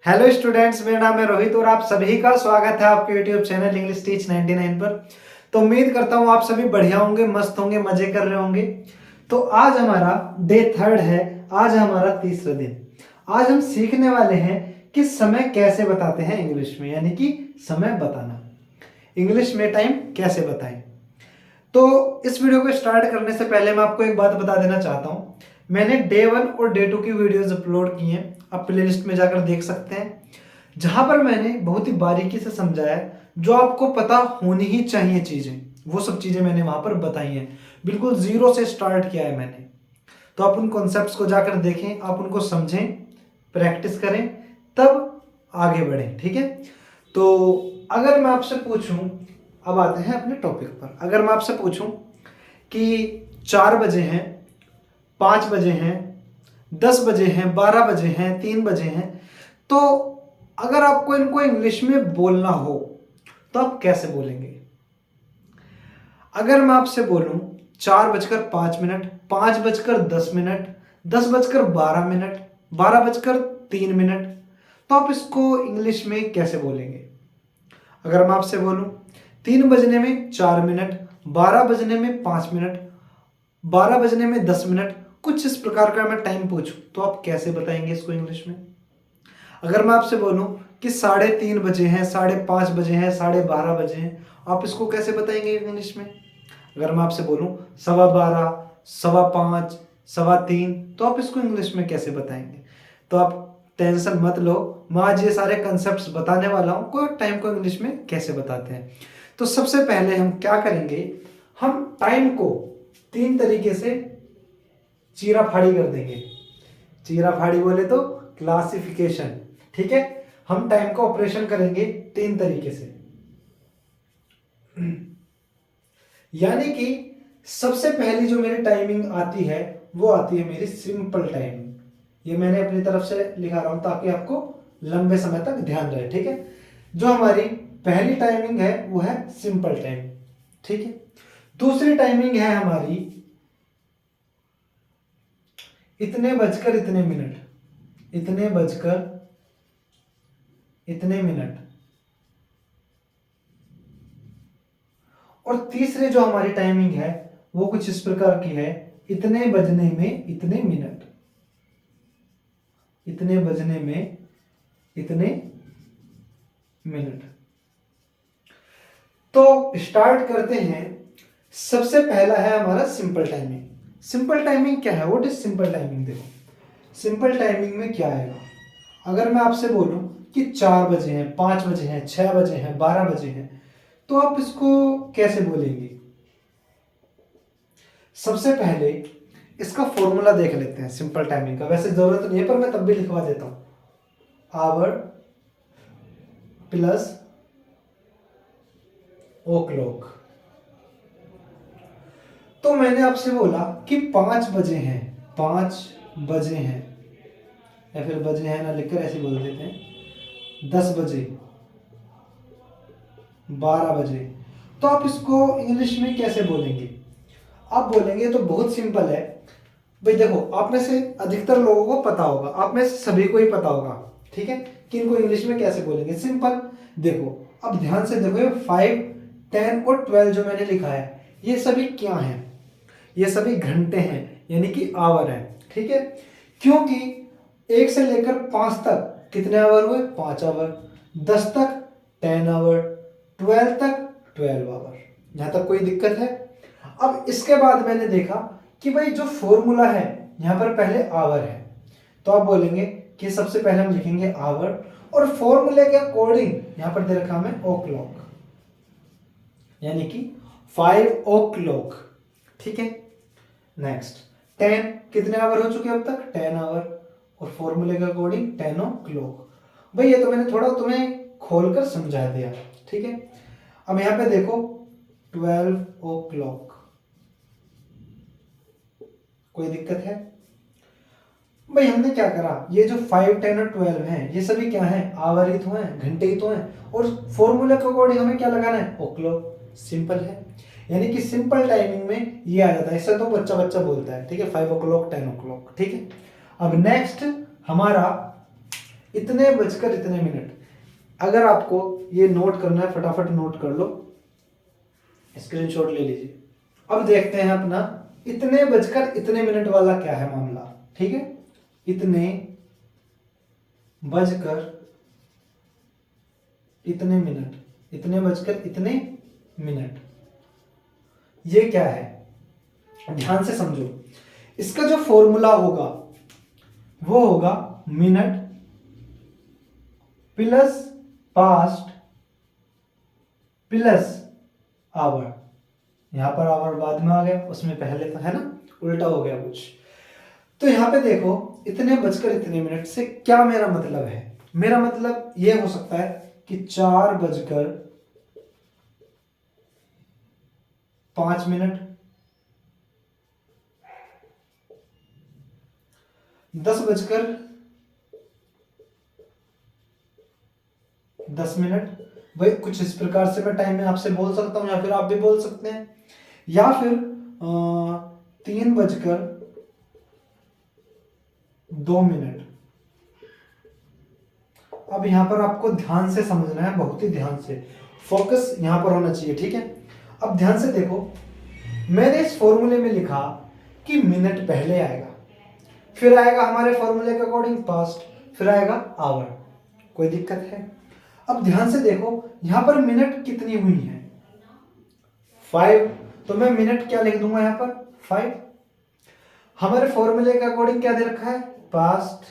Hello students, मेरा नाम है रोहित और आप सभी का स्वागत है आपके यूट्यूब चैनल इंग्लिश टीच 99 पर। तो उम्मीद करता हूँ आप सभी बढ़िया होंगे, मस्त होंगे, मजे कर रहे होंगे। तो आज हमारा डे 3 है, आज हमारा तीसरा दिन। आज हम सीखने वाले हैं कि समय कैसे बताते हैं इंग्लिश में, यानी कि समय बताना, इंग्लिश में टाइम कैसे बताएं। तो इस वीडियो को स्टार्ट करने से पहले मैं आपको एक बात बता देना चाहता हूँ। मैंने डे 1 और डे 2 की वीडियोस अपलोड की हैं, आप प्लेलिस्ट में जाकर देख सकते हैं, जहां पर मैंने बहुत ही बारीकी से समझाया है जो आपको पता होनी ही चाहिए चीजें, वो सब चीजें मैंने वहां पर बताई हैं। बिल्कुल जीरो से स्टार्ट किया है मैंने। तो आप उन कॉन्सेप्ट्स को जाकर देखें, आप उनको समझें, प्रैक्टिस करें, तब आगे बढ़ें। ठीक है। तो अगर मैं आपसे पूछूं, अब आते हैं अपने टॉपिक पर। अगर मैं आपसे पूछूं कि 4 बजे हैं, 5 बजे हैं, 10 बजे हैं, 12 बजे हैं, 3 बजे हैं, तो अगर आपको इनको इंग्लिश में बोलना हो तो आप कैसे बोलेंगे? अगर मैं आपसे बोलूं 4:05, 5:10, 10:12, 12:03, तो आप इसको इंग्लिश में कैसे बोलेंगे? अगर मैं आपसे बोलूं 3 बजने में 4 मिनट, 12 बजने में 5 मिनट, 12 बजने में 10 मिनट, कुछ इस प्रकार का मैं टाइम पूछूं तो आप कैसे बताएंगे इसको इंग्लिश में? अगर मैं आपसे बोलूं कि 3:30 बजे हैं, 5:30 बजे हैं, 12:30 बजे हैं, आप इसको कैसे बताएंगे इंग्लिश में? अगर मैं आपसे बोलूं 12:15, 5:15, 3:15, तो आप इसको इंग्लिश में कैसे बताएंगे? तो आप टेंशन मत लो, मैं आज ये सारे कंसेप्ट्स बताने वाला हूं को टाइम को इंग्लिश में कैसे बताते हैं। तो सबसे पहले हम क्या करेंगे, हम टाइम को 3 तरीके से चीरा फाड़ी कर देंगे। चीरा फाड़ी बोले तो क्लासिफिकेशन। ठीक है। हम टाइम का ऑपरेशन करेंगे 3 तरीके से। यानी कि सबसे पहली जो मेरी टाइमिंग आती है वो आती है मेरी सिंपल टाइमिंग। ये मैंने अपनी तरफ से लिखा रहा हूं ताकि आपको लंबे समय तक ध्यान रहे। ठीक है। जो हमारी पहली टाइमिंग है वो है सिंपल टाइम। ठीक है। दूसरी टाइमिंग है हमारी इतने बजकर इतने मिनट, इतने बजकर इतने मिनट। और तीसरी जो हमारी टाइमिंग है वो कुछ इस प्रकार की है, इतने बजने में इतने मिनट, इतने बजने में इतने मिनट। तो स्टार्ट करते हैं। सबसे पहला है हमारा सिंपल टाइमिंग। सिंपल टाइमिंग क्या है? What is simple timing? देखो, सिंपल टाइमिंग में क्या आएगा? अगर मैं आपसे बोलूं कि 4 बजे हैं, 5 बजे हैं, 6 बजे हैं, 12 बजे हैं, तो आप इसको कैसे बोलेंगे? सबसे पहले इसका फॉर्मूला देख लेते हैं सिंपल टाइमिंग का। वैसे जरूरत नहीं है पर मैं तब भी लिखवा देता हूं। Hour plus o'clock. तो मैंने आपसे बोला कि 5 बजे हैं, 5 बजे हैं, या फिर बजे हैं ना लिखकर ऐसे बोल देते हैं, 10 बजे, 12 बजे। तो आप इसको इंग्लिश में कैसे बोलेंगे? आप बोलेंगे तो बहुत सिंपल है भाई। देखो, आप में से अधिकतर लोगों को पता होगा, आप में से सभी को ही पता होगा, ठीक है, कि इनको इंग्लिश में कैसे बोलेंगे। सिंपल। देखो, अब ध्यान से देखो, ये 5, 10 और 12 जो मैंने लिखा है ये सभी क्या हैं? ये सभी घंटे हैं, यानी कि आवर हैं। ठीक है। क्योंकि 1 से लेकर 5 तक कितने आवर हुए? 5 आवर। 10 तक 10 आवर। 12 तक 12 आवर। यहां तक कोई दिक्कत है? अब इसके बाद मैंने देखा कि भाई जो फॉर्मूला है यहां पर पहले आवर है, तो आप बोलेंगे कि सबसे पहले हम लिखेंगे आवर, और फॉर्मूले के अकॉर्डिंग यहां पर दे रखा हमें ओ क्लॉक, यानी कि 5 ओ क्लॉक। ठीक है। नेक्स्ट 10, कितने आवर हो चुके अब तक? 10 आवर, और फॉर्मूले के अकॉर्डिंग 10 ओ क्लॉक। भाई ये तो मैंने थोड़ा तुम्हें खोलकर समझा दिया। ठीक है। अब यहां पे देखो 12 ओ क्लॉक, कोई दिक्कत है? भाई हमने क्या करा, ये जो 5, 10 और 12 हैं ये सभी क्या हैं? आवर ही तो हैं, घंटे ही तो हैं, और फॉर्मूले के अकॉर्डिंग हमें क्या लगाना है? ओ क्लॉक। सिंपल है। यानी कि सिंपल टाइमिंग में ये आ जाता है। इससे तो बच्चा बच्चा बोलता है। ठीक है। 5 o'clock, 10 o'clock। ठीक है। अब नेक्स्ट हमारा इतने बजकर इतने मिनट। अगर आपको ये नोट करना है फटाफट नोट कर लो, स्क्रीनशॉट ले लीजिए। अब देखते हैं अपना इतने बजकर इतने मिनट वाला क्या है मामला। ठीक है, इतने बजकर इतने मिनट, इतने बजकर इतने मिनट, ये क्या है ध्यान से समझो। इसका जो फॉर्मूला होगा वो होगा minute plus past plus our. यहां पर आवर बाद में आ गया, उसमें पहले तो है ना, उल्टा हो गया कुछ। तो यहां पे देखो इतने बजकर इतने मिनट से क्या मेरा मतलब है। मेरा मतलब यह हो सकता है कि 4:05, 10:10, भाई कुछ इस प्रकार से मैं टाइम में आपसे बोल सकता हूं, या फिर आप भी बोल सकते हैं, या फिर 3:02। अब यहां पर आपको ध्यान से समझना है, बहुत ही ध्यान से, फोकस यहां पर होना चाहिए। ठीक है, अब ध्यान से देखो, मैंने इस फॉर्मूले में लिखा कि मिनट पहले आएगा, फिर आएगा हमारे फॉर्मूले के अकॉर्डिंग पास्ट, फिर आएगा आवर। कोई दिक्कत है? अब ध्यान से देखो यहां पर मिनट कितनी हुई है, 5, तो मैं मिनट क्या लिख दूंगा यहां पर 5। हमारे फॉर्मूले के अकॉर्डिंग क्या दे रखा है, पास्ट।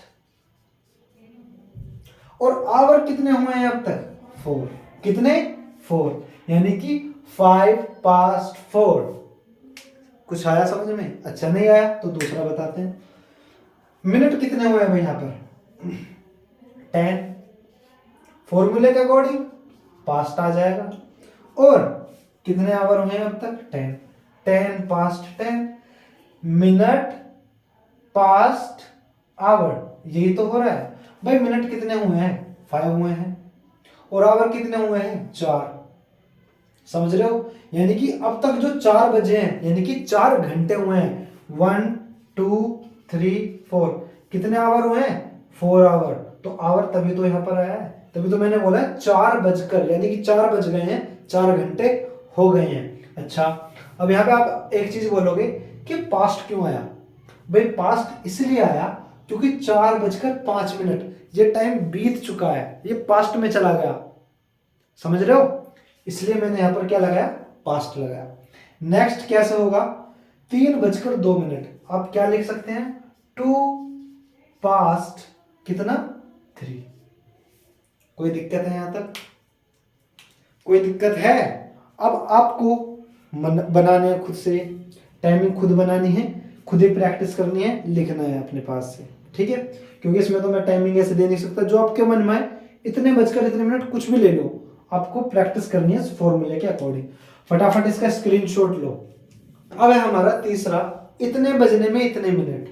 और आवर कितने हुए हैं अब तक, 4। कितने, 4, यानी कि 5 पास्ट 4। कुछ आया समझ में? अच्छा नहीं आया तो दूसरा बताते हैं। मिनट कितने हुए हैं भाई यहां पर, 10। फॉर्मूले के अकॉर्डिंग पास्ट आ जाएगा। और कितने आवर हुए हैं अब तक, 10। 10 पास्ट 10, मिनट पास्ट आवर, यही तो हो रहा है भाई। मिनट कितने हुए हैं, 5 हुए हैं, और आवर कितने हुए हैं, 4। समझ रहे हो? यानी कि अब तक जो 4 बजे हैं, यानी कि 4 घंटे हुए हैं। 1 2 3 4, कितने आवर हुए हैं, 4 आवर। तो आवर तभी तो यहां पर आया है, तभी तो मैंने बोला 4 बजकर, यानी कि 4 बज गए हैं, 4 घंटे हो गए हैं। अच्छा, अब यहां पे आप एक चीज बोलोगे कि पास्ट क्यों आया। भाई पास्ट इसलिए आया क्योंकि 4:05, ये टाइम बीत चुका है, ये पास्ट में चला गया। समझ रहे हो? इसलिए मैंने यहां पर क्या लगाया, पास्ट लगाया। नेक्स्ट कैसे होगा, 3:02। आप क्या लिख सकते हैं, 2 पास्ट कितना, 3। कोई दिक्कत है यहां तक? कोई दिक्कत है? अब आपको बनाने है खुद से, टाइमिंग खुद बनानी है, खुद ही प्रैक्टिस करनी है, लिखना है अपने पास से। ठीक है, क्योंकि इसमें तो मैं टाइमिंग ऐसे दे नहीं सकता, जो आपके मन में है, इतने बजकर इतने मिनट कुछ भी ले लो, आपको प्रैक्टिस करनी है फॉर्मूले के अकॉर्डिंग। फटाफट इसका स्क्रीनशॉट लो। अब है हमारा तीसरा, इतने बजने में इतने मिनट।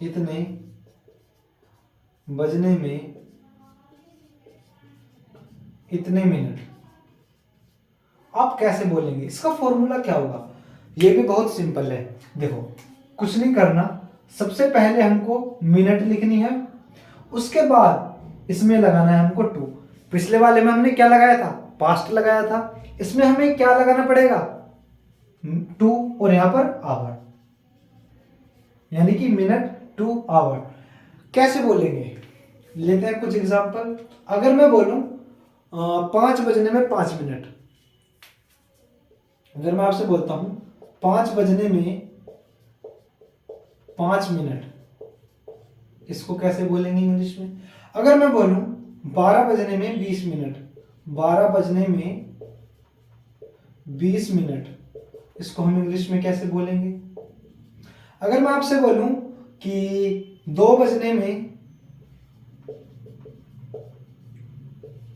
इतने बजने में इतने मिनट। आप कैसे बोलेंगे, इसका फॉर्मूला क्या होगा? ये भी बहुत सिंपल है। देखो कुछ नहीं करना, सबसे पहले हमको मिनट लिखनी है, उसके बाद इसमें लगाना है हमको 2। पिछले वाले में हमने क्या लगाया था, पास्ट लगाया था। इसमें हमें क्या लगाना पड़ेगा, 2, और यहां पर आवर, यानी कि मिनट 2 आवर। कैसे बोलेंगे, लेते हैं कुछ एग्जांपल। अगर मैं बोलूं 5 बजने में 5 मिनट, अगर मैं आपसे बोलता हूं 5 बजने में 5 मिनट, इसको कैसे बोलेंगे इंग्लिश में? अगर मैं बोलूं 12 बजने में 20 मिनट, 12 बजने में 20 मिनट, इसको हम इंग्लिश में कैसे बोलेंगे? अगर मैं आपसे बोलूं कि 2 बजने में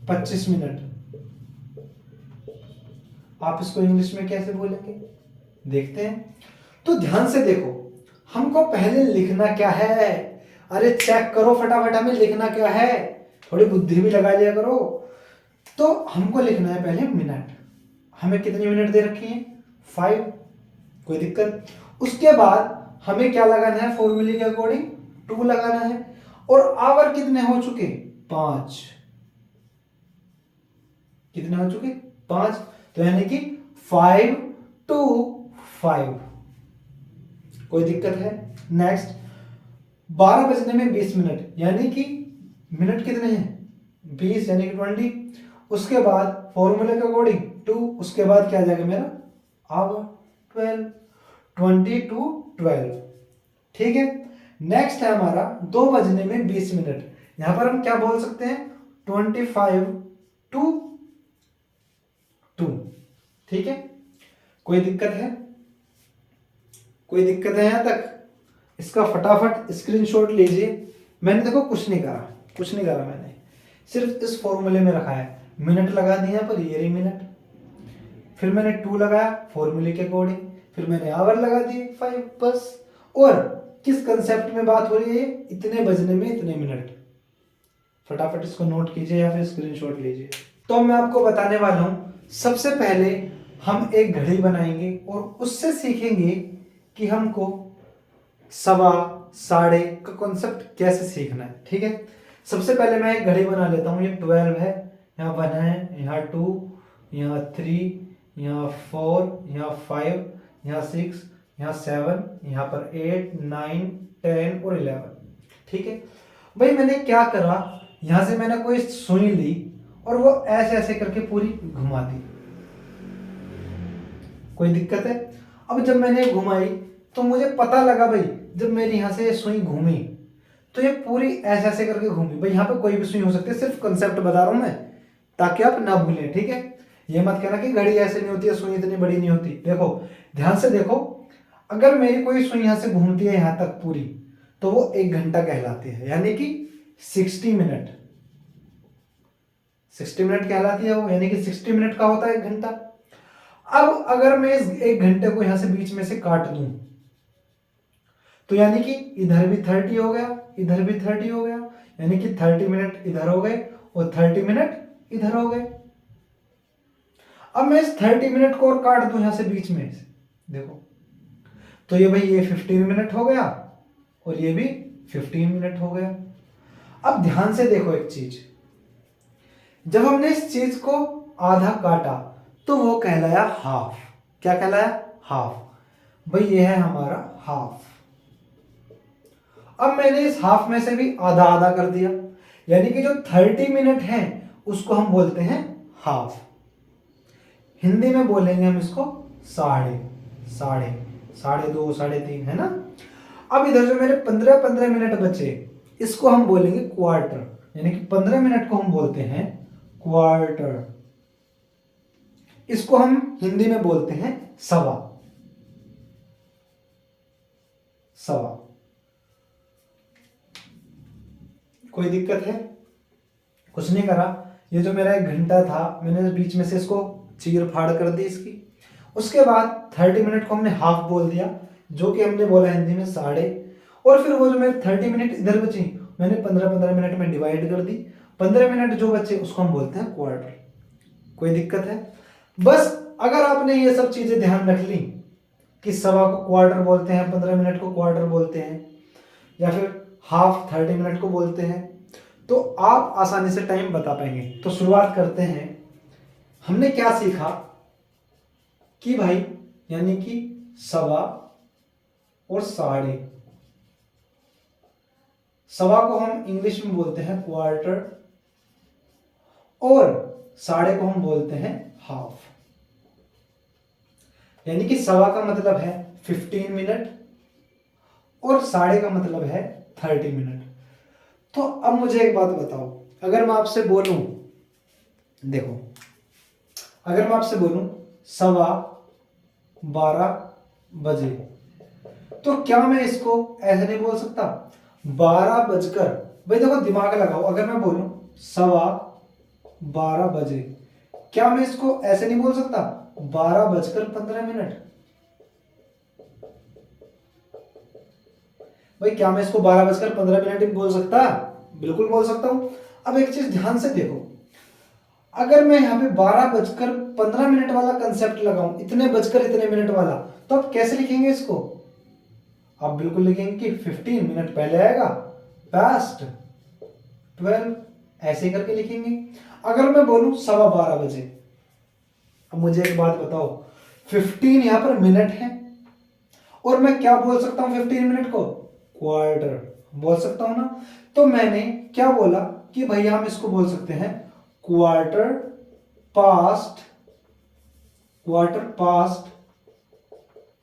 25 मिनट, आप इसको इंग्लिश में कैसे बोलेंगे? देखते हैं। तो ध्यान से देखो, हमको पहले लिखना क्या है, अरे चेक करो फटाफट, हमें लिखना क्या है, थोड़ी बुद्धि भी लगा लिया करो। तो हमको लिखना है पहले मिनट, हमें कितनी मिनट दे रखी है, 5। कोई दिक्कत? उसके बाद हमें क्या लगाना है फॉर्मूले के अकॉर्डिंग 2 लगाना है। और आवर कितने हो चुके 5, कितने हो चुके 5, तो यानी कि 5 to 5। कोई दिक्कत है? नेक्स्ट 12 बजने में 20 मिनट, यानी कि मिनट कितने हैं 20 यानी कि 20। उसके बाद फॉर्मूले के अकॉर्डिंग 2, उसके बाद क्या आ जाएगा मेरा आवर 12, 20 to 12। ठीक है। नेक्स्ट है हमारा 2 बजने में 20 मिनट, यहां पर हम क्या बोल सकते हैं 25 to 2। ठीक है। कोई दिक्कत है? कोई दिक्कत है यहां तक? इसका फटाफट स्क्रीनशॉट लीजिए। मैंने देखो कुछ नहीं करा, कुछ नहीं करा, मैंने सिर्फ इस फॉर्मूले में रखा है, मिनट लगा दिया पर ये रही मिनट, फिर मैंने 2 लगाया फॉर्मूले के अकॉर्डिंग, फिर मैंने आवर लगा दिए 5 बस। और किस कंसेप्ट में बात हो रही है, इतने बजने में इतने मिनट। फटाफट इसको नोट कीजिए या फिर स्क्रीनशॉट लीजिए। तो मैं आपको बताने वाला हूं, सबसे पहले हम एक घड़ी बनाएंगे और उससे सीखेंगे कि हमको सवा साढ़े का कॉन्सेप्ट कैसे सीखना है। ठीक है। सबसे पहले मैं एक घड़ी बना लेता हूँ। ये 12 है, यहाँ 1 है, यहाँ 2, यहाँ 3, यहाँ 4, यहाँ 5, यहाँ 6, यहाँ 7, यहाँ पर 8, 9, 10 और 11। ठीक है भाई, मैंने क्या करा, यहाँ से मैंने कोई सुई ली और वो ऐसे ऐसे करके पूरी घुमा दी। कोई दिक्कत है? अब जब मैंने घुमाई तो मुझे पता लगा भाई, जब मेरी यहाँ से सुई घूमी तो ये पूरी ऐसे ऐसे करके घूमी। भाई यहाँ पे कोई भी सुई हो सकती है, सिर्फ कंसेप्ट बता रहा हूं मैं ताकि आप ना भूलें। ठीक है। ये मत कहना कि घड़ी ऐसे नहीं होती है, सुई इतनी बड़ी नहीं होती। देखो ध्यान से देखो, अगर मेरी कोई सुई यहाँ से घूमती है यहाँ तक पूरी, तो वो 1 घंटा कहलाती है, यानी कि 60 मिनट। 60 मिनट कहलाती है वो, यानी कि 60 मिनट का होता है 1 घंटा। अब अगर मैं इस 1 घंटे को यहां से बीच में से काट दूं तो यानी कि इधर भी 30 हो गया, इधर भी 30 हो गया, यानी कि 30 मिनट इधर हो गए और 30 मिनट इधर हो गए। अब मैं इस 30 मिनट को और काट दूं यहां से बीच में से, देखो तो ये भाई ये 15 मिनट हो गया और ये भी 15 मिनट हो गया। अब ध्यान से देखो एक चीज, जब हमने इस चीज को आधा काटा तो वो कहलाया हाफ। क्या कहलाया? हाफ। भाई ये है हमारा हाफ। अब मैंने इस हाफ में से भी आधा आधा कर दिया, यानी कि जो 30 मिनट है उसको हम बोलते हैं हाफ। हिंदी में बोलेंगे हम इसको साढ़े, साढ़े, 2.5, 3.5, है ना। अब इधर जो मेरे 15-15 मिनट बचे इसको हम बोलेंगे क्वार्टर, यानी कि 15 मिनट को हम बोलते हैं क्वार्टर। इसको हम हिंदी में बोलते हैं सवा, सवा। कोई दिक्कत है? कुछ नहीं करा। ये जो मेरा 1 घंटा था मैंने बीच में से इसको चीर फाड़ कर दी इसकी। उसके बाद 30 मिनट को हमने हाफ बोल दिया, जो कि हमने बोला हिंदी में साढ़े। और फिर वो जो मेरे 30 मिनट इधर बची मैंने 15-15 मिनट में डिवाइड कर दी। 15 मिनट जो बचे उसको हम बोलते हैं क्वार्टर। कोई दिक्कत है? बस अगर आपने ये सब चीजें ध्यान रख ली कि सवा को क्वार्टर बोलते हैं, 15 मिनट को क्वार्टर बोलते हैं, या फिर हाफ 30 मिनट को बोलते हैं, तो आप आसानी से टाइम बता पाएंगे। तो शुरुआत करते हैं। हमने क्या सीखा कि भाई यानी कि सवा और साढ़े। सवा को हम इंग्लिश में बोलते हैं क्वार्टर और साढ़े को हम बोलते हैं हाफ। यानी कि सवा का मतलब है 15 मिनट और साढ़े का मतलब है 30 मिनट। तो अब मुझे एक बात बताओ, अगर मैं आपसे बोलूं, देखो अगर मैं आपसे बोलूं 12:15 बजे, तो क्या मैं इसको ऐसे नहीं बोल सकता 12 बजकर, भाई देखो दिमाग लगाओ, अगर मैं बोलूं 12:15 बजे, क्या मैं इसको ऐसे नहीं बोल सकता 12:15 भाई क्या मैं इसको 12:15 बोल सकता? बिल्कुल बोल सकता हूं। अब एक चीज ध्यान से देखो, अगर मैं यहाँ पे 12:15 वाला कंसेप्ट लगाऊं, इतने बजकर इतने मिनट वाला, तो आप कैसे लिखेंगे इसको? आप बिल्कुल लिखेंगे कि 15 मिनट पहले आएगा, पास्ट 12, ऐसे करके लिखेंगे। अगर मैं बोलूं 12:15 बजे, अब मुझे एक बात बताओ, 15 यहां पर मिनट है और मैं क्या बोल सकता हूं 15 मिनट को, क्वार्टर बोल सकता हूं ना। तो मैंने क्या बोला कि भैया हम इसको बोल सकते हैं क्वार्टर पास्ट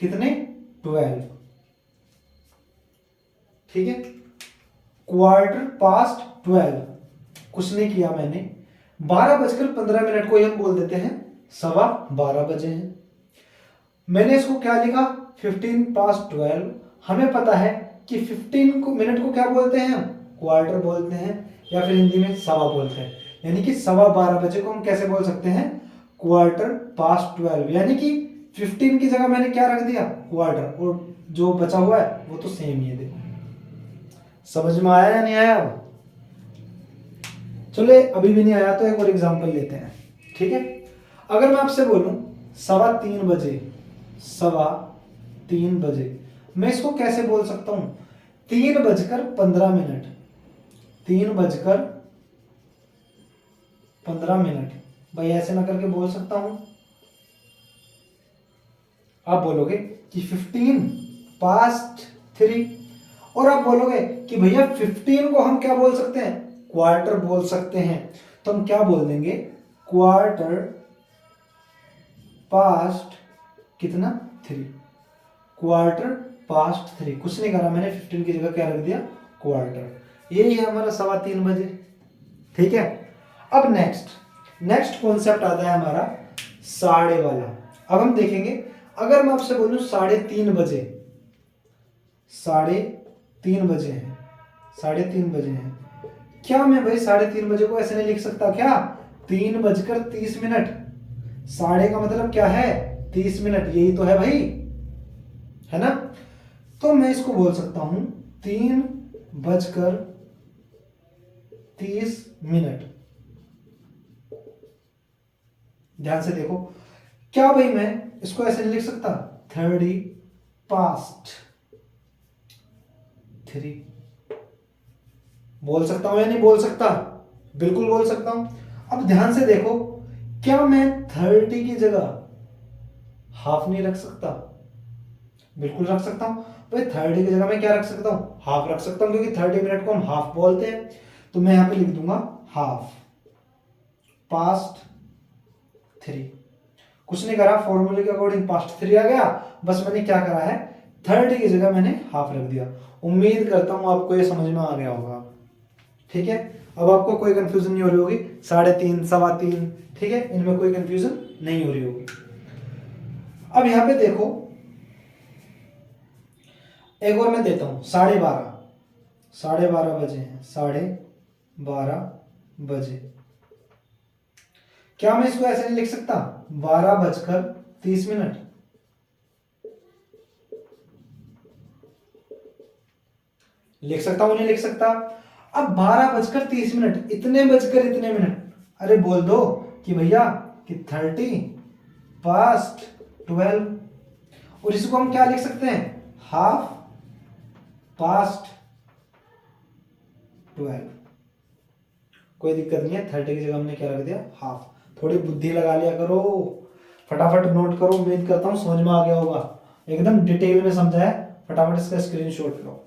कितने, 12, ठीक है, क्वार्टर पास्ट 12। कुछ नहीं किया मैंने, 12:15 को ही हम बोल देते हैं 12:15 बजे हैं। मैंने इसको क्या लिखा, 15 पास्ट 12। हमें पता है कि 15 को मिनट को क्या बोलते हैं हम, क्वार्टर बोलते हैं, या फिर हिंदी में सवा बोलते हैं। यानी कि 12:15 बजे को हम कैसे बोल सकते हैं, क्वार्टर पास्ट 12। यानी कि 15 की जगह मैंने क्या रख दिया, क्वार्टर, और जो बचा हुआ है वो तो सेम ही है। देखो समझ में आया या नहीं आया। अब चलो अभी भी नहीं आया तो एक और एग्जांपल लेते हैं, ठीक है। अगर मैं आपसे बोलूं 3:15 बजे, 3:15 बजे, मैं इसको कैसे बोल सकता हूं, 3:15, 3:15 भाई ऐसे ना करके बोल सकता हूं। आप बोलोगे कि 15 पास्ट 3, और आप बोलोगे कि भैया 15 को हम क्या बोल सकते हैं, क्वार्टर बोल सकते हैं। तो हम क्या बोल देंगे, क्वार्टर पास्ट कितना, 3, क्वार्टर पास्ट 3। कुछ नहीं करा मैंने, 15 की जगह क्या रख दिया, क्वार्टर। यही है हमारा 3:15 बजे, ठीक है। अब नेक्स्ट कॉन्सेप्ट आता है हमारा साढ़े वाला। अब हम देखेंगे, अगर मैं आपसे बोलूं 3:30 बजे, 3:30 बजे हैं, 3:30 बजे हैं, क्या मैं भाई 3:30 बजे को ऐसे नहीं लिख सकता क्या, 3:30, साढ़े का मतलब क्या है, 30 मिनट, यही तो है भाई, है ना। तो मैं इसको बोल सकता हूं 3:30। ध्यान से देखो, क्या भाई मैं इसको ऐसे नहीं लिख सकता, 30 पास्ट 3, बोल सकता हूं या नहीं बोल सकता, बिल्कुल बोल सकता हूं। अब ध्यान से देखो, क्या मैं 30 की जगह हाफ नहीं रख सकता, बिल्कुल रख सकता हूं भाई। 30 की जगह मैं क्या रख सकता हूं, हाफ रख सकता हूं, क्योंकि 30 मिनट को हम हाफ बोलते हैं। तो मैं यहां पे लिख दूंगा हाफ पास्ट 3। कुछ नहीं करा, फॉर्मूले के अकॉर्डिंग पास्ट 3 आ गया, बस मैंने क्या करा है, 30 की जगह मैंने हाफ रख दिया। उम्मीद करता हूं आपको ये समझ में आ गया होगा, ठीक है। अब आपको कोई कंफ्यूजन नहीं हो रही होगी, 3:30, 3:15, ठीक है, इनमें कोई कंफ्यूजन नहीं हो रही होगी। अब यहां पे देखो, एक और मैं देता हूं 12:30, 12:30 बजे हैं, 12:30 बजे। क्या मैं इसको ऐसे नहीं लिख सकता, 12:30, लिख सकता हूं नहीं लिख सकता। अब 12:30, इतने मिनट, अरे बोल दो कि भैया कि 30 पास्ट 12, और इसको हम क्या लिख सकते हैं, हाफ पास्ट 12। कोई दिक्कत नहीं है, 30 की जगह हमने क्या रख दिया, हाफ। थोड़ी बुद्धि लगा लिया करो, फटाफट नोट करो। उम्मीद करता हूं समझ में आ गया होगा, एकदम डिटेल में समझा है। फटाफट इसका स्क्रीनशॉट लो।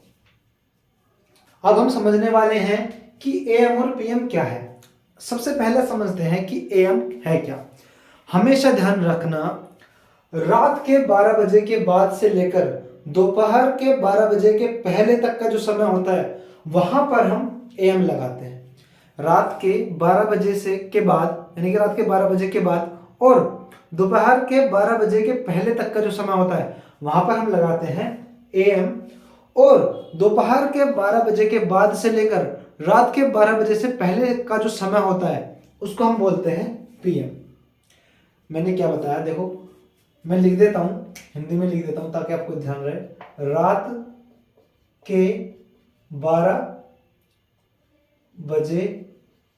अब हम समझने वाले हैं कि एएम और पीएम क्या है। सबसे पहले समझते हैं कि एएम है क्या। हमेशा ध्यान रखना, रात के 12 बजे के बाद से लेकर दोपहर के 12 बजे के पहले तक का जो समय होता है, वहां पर हम एएम लगाते हैं। रात के 12 बजे से के बाद, यानी कि रात के 12 बजे के बाद और दोपहर के 12 बजे के पहले तक का जो समय होता है, वहां पर हम लगाते हैं एएम। और दोपहर के 12 बजे के बाद से लेकर रात के 12 बजे से पहले का जो समय होता है, उसको हम बोलते हैं पीएम। मैंने क्या बताया, देखो मैं लिख देता हूं, हिंदी में लिख देता हूं ताकि आपको ध्यान रहे। रात के 12 बजे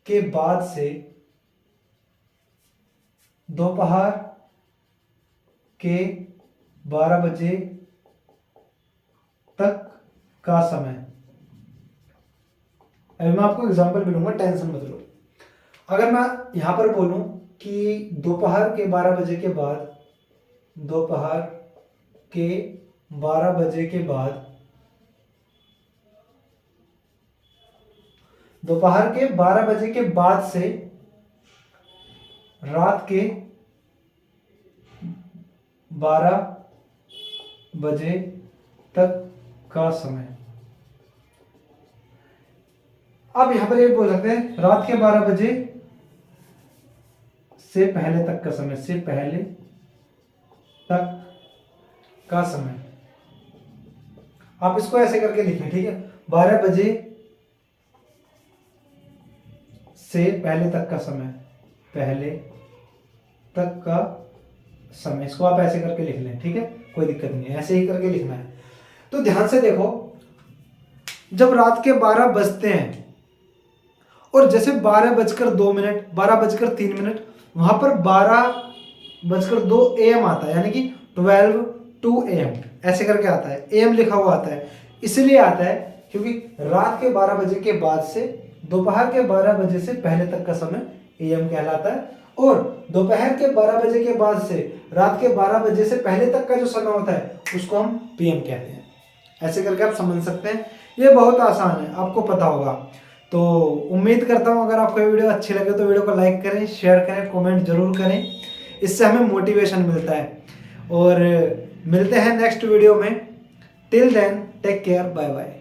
के बाद से दोपहर के 12 बजे तक का समय। अभी मैं आपको एग्जांपल भी दूंगा, टेंशन मत लो। अगर मैं यहां पर बोलूं कि दोपहर के 12 बजे के बाद, दोपहर के 12 बजे के बाद, दोपहर के 12 बजे के बाद से रात के 12 बजे तक का समय। अब यहां पर ये बोल सकते हैं रात के 12 बजे से पहले तक का समय, से पहले तक का समय। आप इसको ऐसे करके लिखें, ठीक है। 12 बजे से पहले तक का समय, पहले तक का समय, इसको आप ऐसे करके लिख लें, ठीक है, कोई दिक्कत नहीं है, ऐसे ही करके लिखना है। तो ध्यान से देखो, जब रात के 12 बजते हैं और जैसे 12:02, 12:03, वहां पर 12:02 AM आता है, यानी कि 12 AM ऐसे करके आता है, AM लिखा हुआ आता है। इसलिए आता है क्योंकि रात के 12 बजे के बाद से दोपहर के 12 बजे से पहले तक का समय AM कहलाता है, और दोपहर के 12 बजे के बाद से रात के 12 बजे से पहले तक का जो समय होता है उसको हम PM कहते हैं। ऐसे करके आप समझ सकते हैं, ये बहुत आसान है, आपको पता होगा। तो उम्मीद करता हूँ अगर आपको ये वीडियो अच्छी लगे तो वीडियो को लाइक करें, शेयर करें, कमेंट जरूर करें, इससे हमें मोटिवेशन मिलता है। और मिलते हैं नेक्स्ट वीडियो में। Till then take care, bye bye.